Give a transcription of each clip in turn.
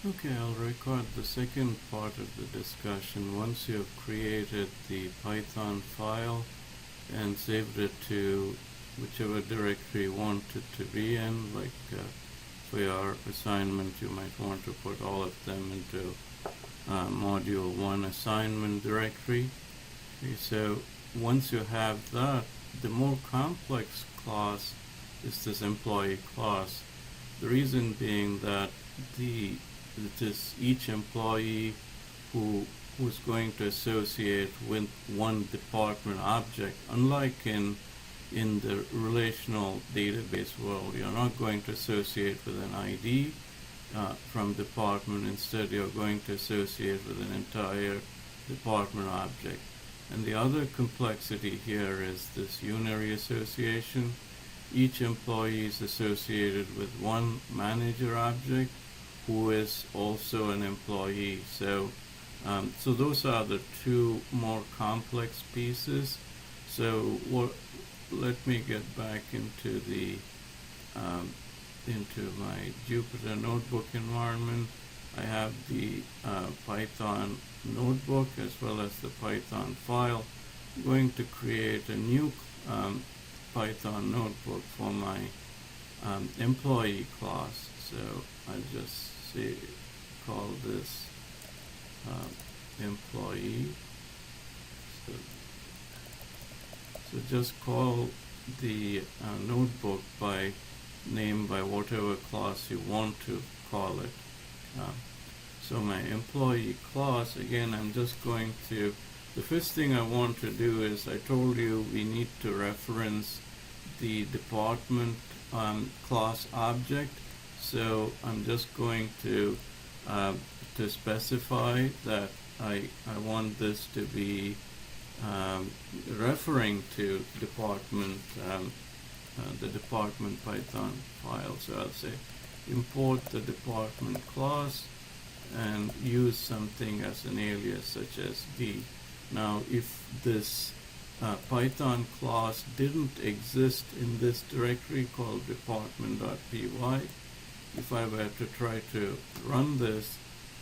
Okay, I'll record the second part of the discussion. Once you've created the Python file and saved it to whichever directory you want it to be in, like for your assignment, you might want to put all of them into Module2 assignment directory. Okay, so once you have that, the more complex class is this employee class. The reason being that it is each employee who's going to associate with one department object. Unlike in the relational database world, you're not going to associate with an ID from department. Instead, you're going to associate with an entire department object. And the other complexity here is this unary association. Each employee is associated with one manager object who is also an employee. So those are the two more complex pieces. So let me get back into the into my Jupyter notebook environment. I have the Python notebook as well as the Python file. I'm going to create a new Python notebook for my employee class. So I'll just call this employee. So just call the notebook by name by whatever class you want to call it. So my employee class, again, I'm just going to, the first thing I want to do is, I told you we need to reference the department class object. So I'm just going to specify that I want this to be referring to department, the department Python file. So I'll say import the department class and use something as an alias such as D. Now if this Python class didn't exist in this directory called department.py, if I were to try to run this,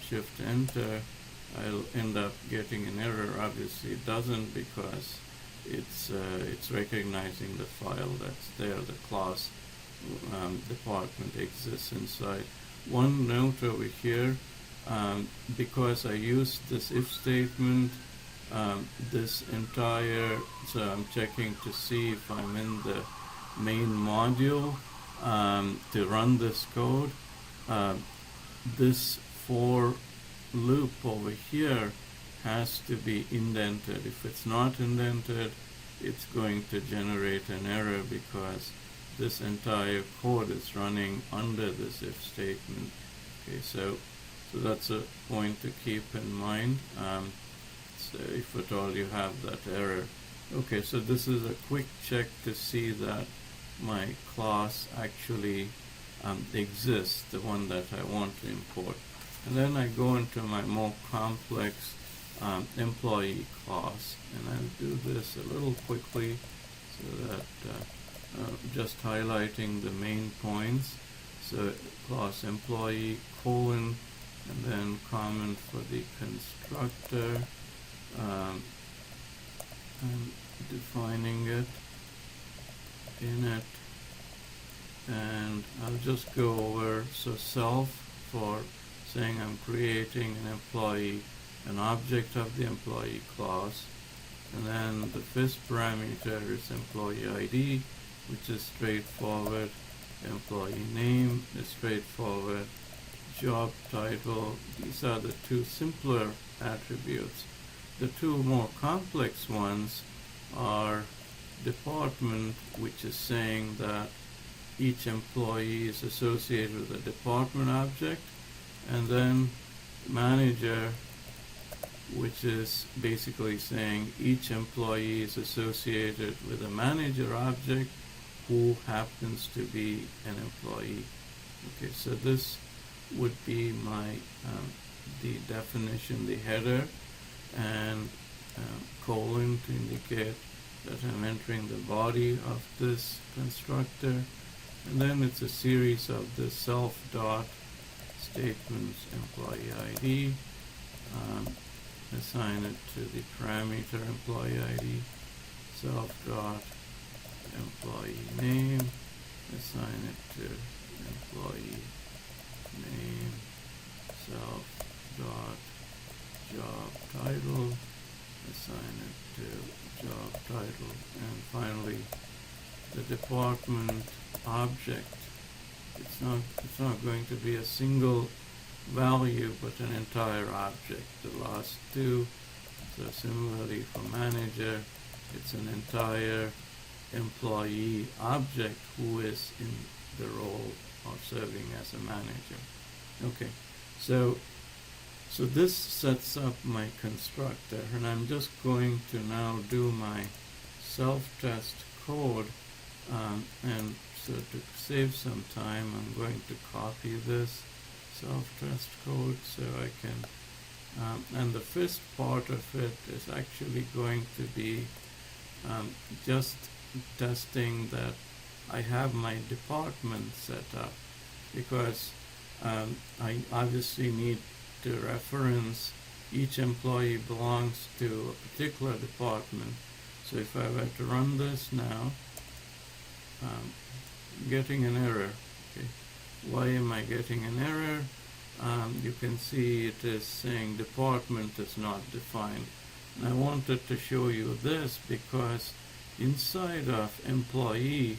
shift enter, I'll end up getting an error. Obviously it doesn't, because it's recognizing the file that's there, the class department exists inside. One note over here, because I used this if statement, this entire, so I'm checking to see if I'm in the main module to run this code. This for loop over here has to be indented. If it's not indented, it's going to generate an error because this entire code is running under this if statement. Okay, so that's a point to keep in mind. So if at all you have that error. Okay, so this is a quick check to see that my class actually exists, the one that I want to import. And then I go into my more complex employee class, and I'll do this a little quickly so that just highlighting the main points. So class employee colon, and then comment for the constructor, and defining it, init, and I'll just go over, so self for saying I'm creating an employee, an object of the employee class, and then the first parameter is employee ID, which is straightforward, employee name is straightforward, job title, these are the two simpler attributes. The two more complex ones are department, which is saying that each employee is associated with a department object, and then manager, which is basically saying each employee is associated with a manager object who happens to be an employee. Okay, so this would be my the definition, the header, and colon to indicate that I'm entering the body of this constructor, and then it's a series of the self dot statements employee ID, assign it to the parameter employee ID, self dot employee name, assign it to employee name, self dot job title, assign it to job title, and finally the department object. It's not going to be a single value but an entire object. The last two. So similarly for manager, it's an entire employee object who is in the role of serving as a manager. Okay, so this sets up my constructor, and I'm just going to now do my self-test code, and so to save some time, I'm going to copy this self-test code so I can, and the first part of it is actually going to be just testing that I have my department set up, because I obviously need to reference each employee belongs to a particular department. So if I were to run this now, getting an error. Okay, why am I getting an error? You can see it is saying department is not defined. And I wanted to show you this because inside of employee,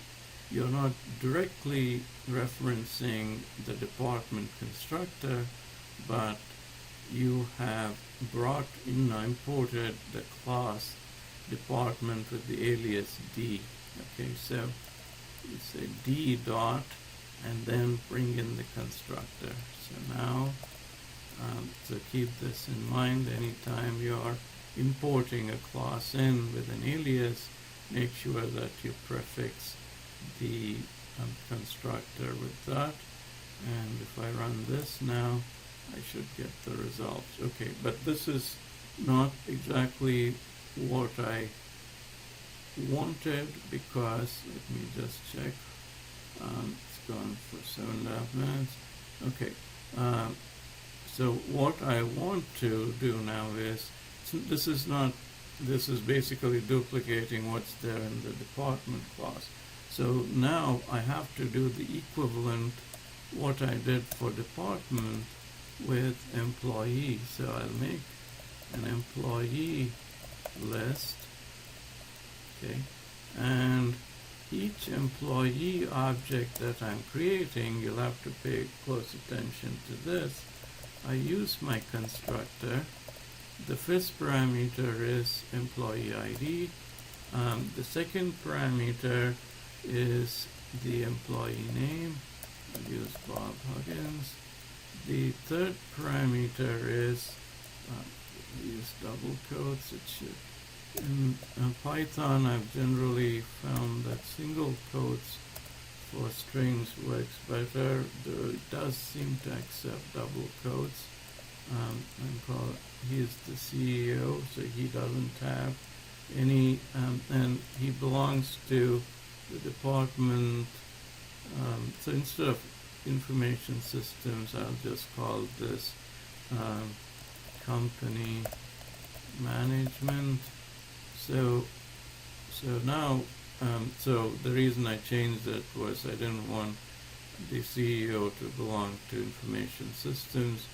you're not directly referencing the department constructor, but you have imported the class department with the alias D. Okay, so you say D dot and then bring in the constructor. So now, so keep this in mind anytime you're importing a class in with an alias, make sure that you prefix the constructor with that. And if I run this now, I should get the results. Okay, but this is not exactly what I wanted, because let me just check. It's gone for 7.5 minutes. Okay, so what I want to do now is, this is basically duplicating what's there in the department class. So now I have to do the equivalent what I did for department with employee. So I'll make an employee list, okay, and each employee object that I'm creating, you'll have to pay close attention to this. I use my constructor. The first parameter is employee ID. The second parameter is the employee name. I'll use Bob Huggins. The third parameter is, use double quotes. It should. In Python, I've generally found that single quotes for strings works better, though it does seem to accept double quotes. He's the CEO, so he doesn't have any, and he belongs to the department. So instead of information systems, I'll just call this company management. So now, so the reason I changed it was I didn't want the CEO to belong to information systems.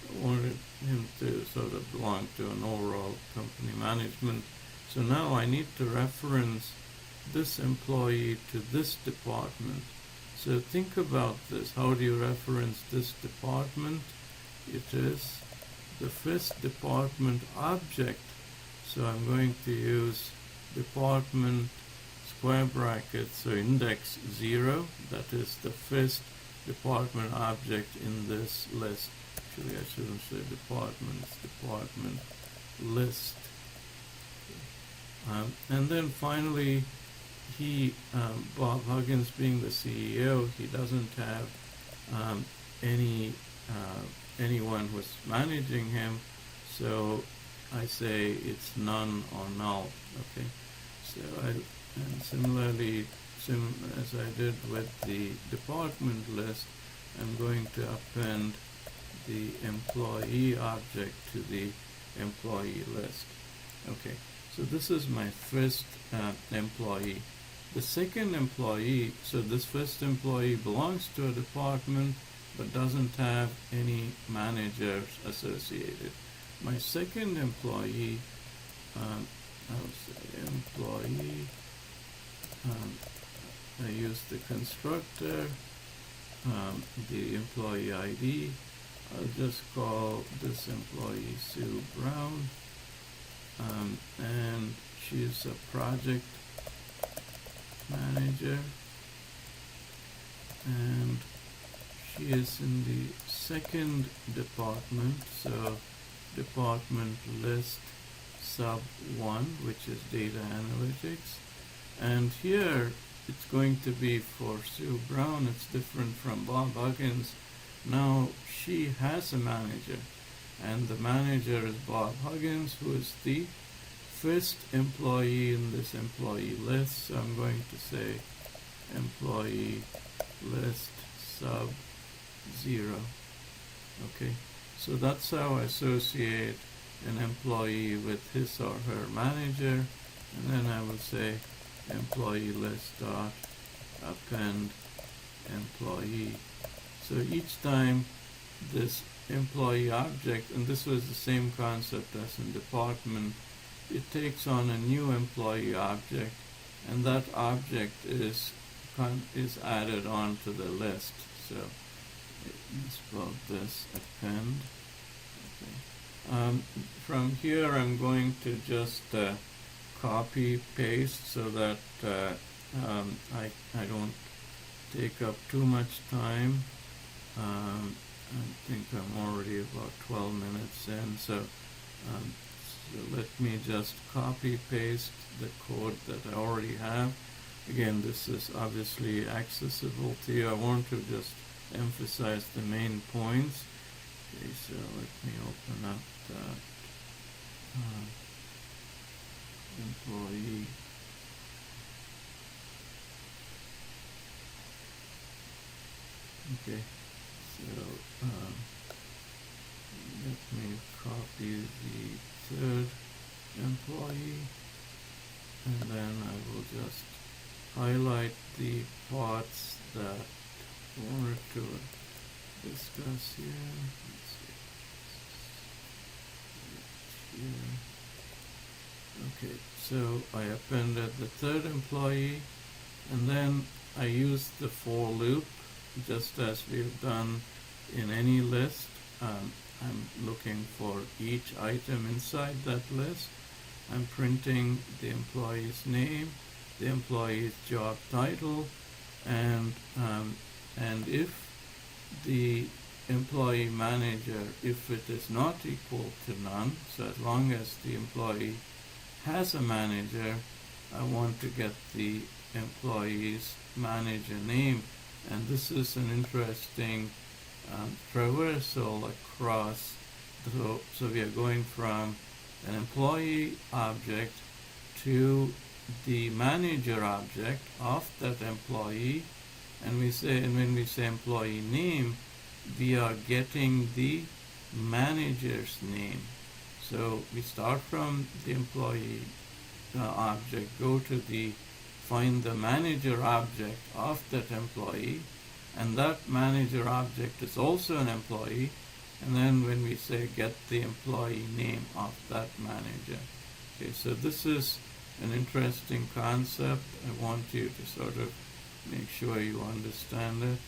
I wanted him to sort of belong to an overall company management. So now I need to reference this employee to this department. So think about this. How do you reference this department? It is the first department object. So I'm going to use department square brackets, so index 0, that is the first department object in this list. Actually, I shouldn't say department, it's department list. And then finally, Bob Huggins being the CEO, he doesn't have anyone who's managing him, so I say it's none or null. Okay, so and similarly, as I did with the department list, I'm going to append the employee object to the employee list. Okay, so this is my first employee. The second employee, so this first employee belongs to a department but doesn't have any managers associated. My second employee, I'll say employee, I use the constructor, the employee ID. I'll just call this employee Sue Brown, and she's a project manager, and she is in the second department, so department list sub 1, which is data analytics. And here it's going to be for Sue Brown, it's different from Bob Huggins. Now she has a manager, and the manager is Bob Huggins, who is the first employee in this employee list. So I'm going to say employee list sub 0. Okay, so that's how I associate an employee with his or her manager, and then I will say employee list dot append employee. So each time this employee object, and this was the same concept as in department, it takes on a new employee object, and that object is added onto the list. So let's spell this append. Okay. From here I'm going to just copy paste so that I don't take up too much time. I think I'm already about 12 minutes in, so let me just copy paste the code that I already have. Again, this is obviously accessible to you. I want to just emphasize the main points. Okay, so let me open up that employee. Okay, so let me copy the third employee, and then I will just highlight the parts that I wanted to discuss here. Let's see. Here. Okay, so I appended the third employee, and then I used the for loop, just as we've done in any list. I'm looking for each item inside that list. I'm printing the employee's name, the employee's job title, and if the employee manager, if it is not equal to none, so as long as the employee has a manager, I want to get the employee's manager name. And this is an interesting traversal across. So we are going from an employee object to the manager object of that employee, and when we say employee name, we are getting the manager's name. So we start from the employee object, go to find the manager object of that employee, and that manager object is also an employee, and then when we say get the employee name of that manager. Okay, so this is an interesting concept. I want you to sort of make sure you understand it.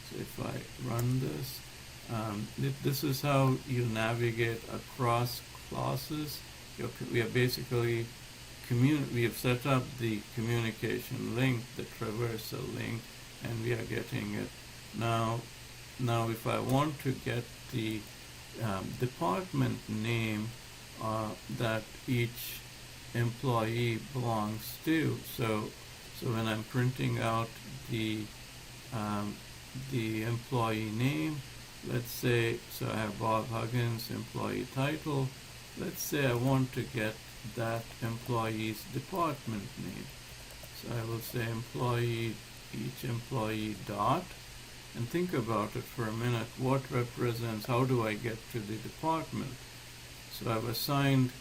So if I run this, this is how you navigate across classes. We are basically we have set up the communication link, the traversal link, and we are getting it. Now if I want to get the department name that each employee belongs to, so when I'm printing out the employee name, let's say, so I have Bob Huggins employee title. Let's say I want to get that employee's department name. So I will say employee, each employee dot, And think about it for a minute. What represents, how do I get to the department? So I've assigned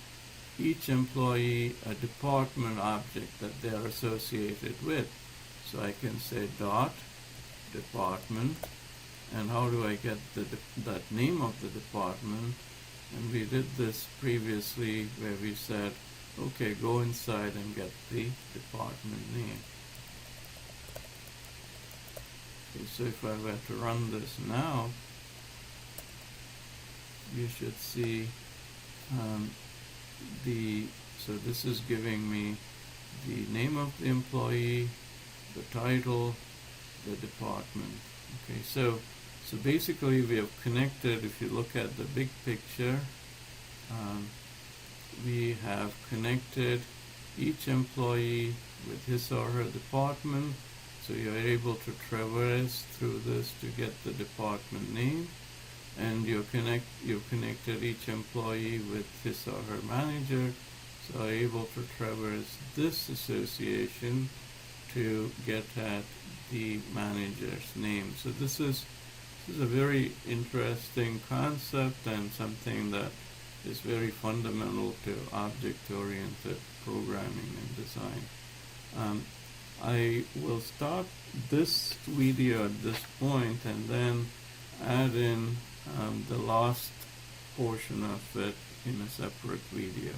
each employee a department object that they are associated with. So I can say dot department, and how do I get that name of the department? And we did this previously where we said, okay, go inside and get the department name. Okay, so if I were to run this now, you should see so this is giving me the name of the employee, the title, the department. Okay, so basically we have connected, if you look at the big picture, we have connected each employee with his or her department. So you're able to traverse through this to get the department name, and you've connected each employee with his or her manager, so you're able to traverse this association to get at the manager's name. So this is a very interesting concept and something that is very fundamental to object-oriented programming and design. I will stop this video at this point and then add in the last portion of it in a separate video.